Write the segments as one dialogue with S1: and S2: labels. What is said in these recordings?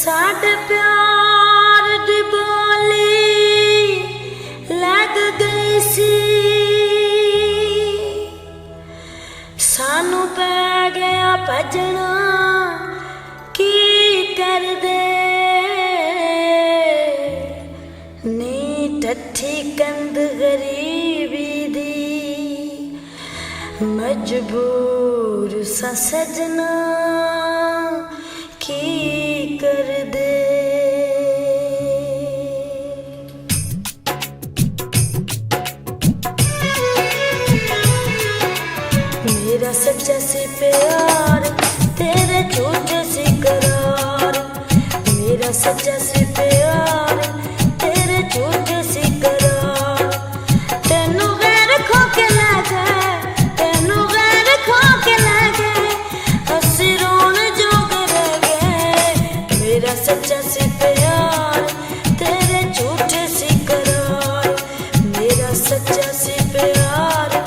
S1: साडे प्यार दी बोली लग गई सी, सानू पै गया भजना की कर दे। नी टठी कंद गरीबी दी मजबूर सा सजना की कर दे। मेरा सच्चा सी प्यार तेरे झूठे सी करार, मेरा सच्चा सी प्यार तेरे झूठे सी करार। तेनू गैर खो के ले गए, तेनू गैर खो के ले गए, हंसी रोन जोग रह गए। मेरा सच्चा सी प्यार तेरे झूठे सी करार, मेरा सच्चा सी प्यार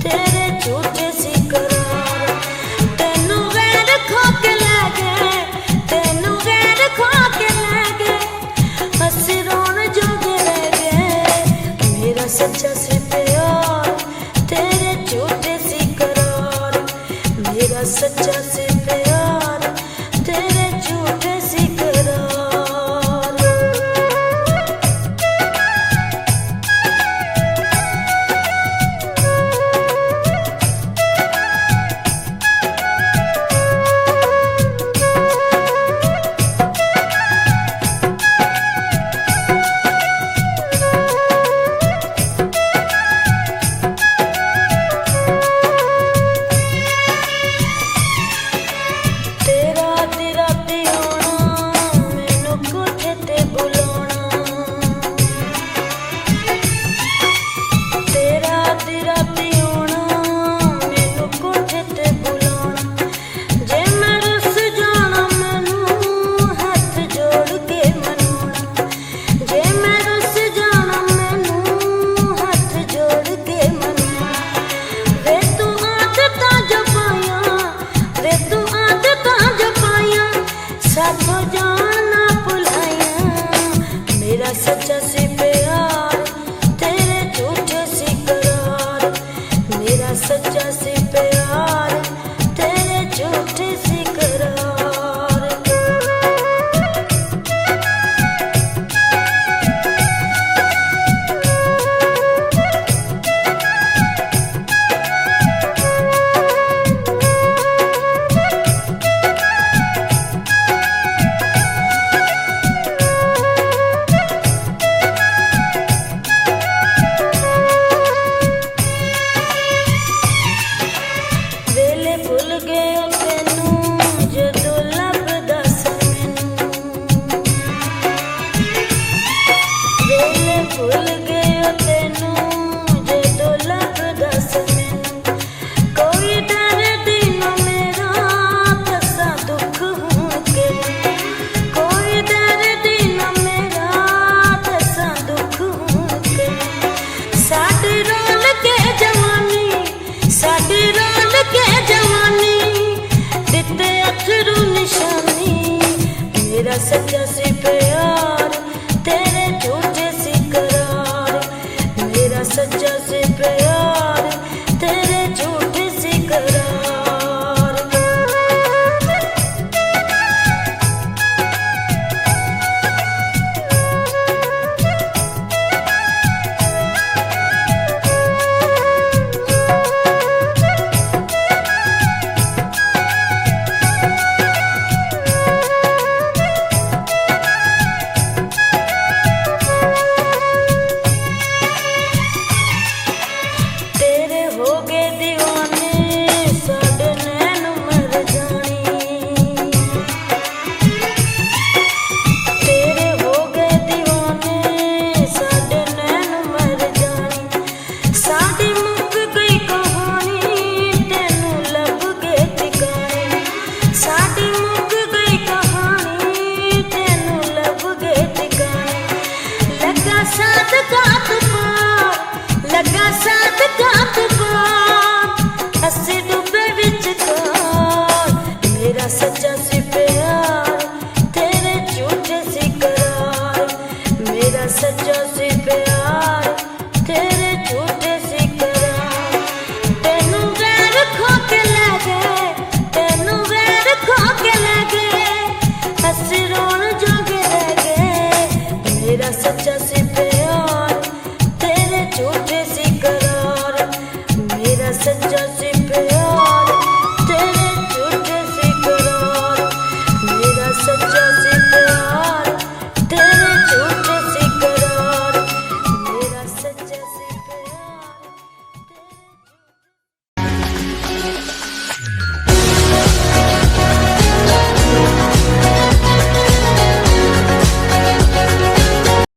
S1: तेरे झूठे सी करार। तेनू गैर खो के ले गए, तेनू गैर खो के ले गए, हंसी रोन जोग रह गए। मेरा सच्चा सी प्यार तेरे झूठे सी करार, मेरा सच्चा सी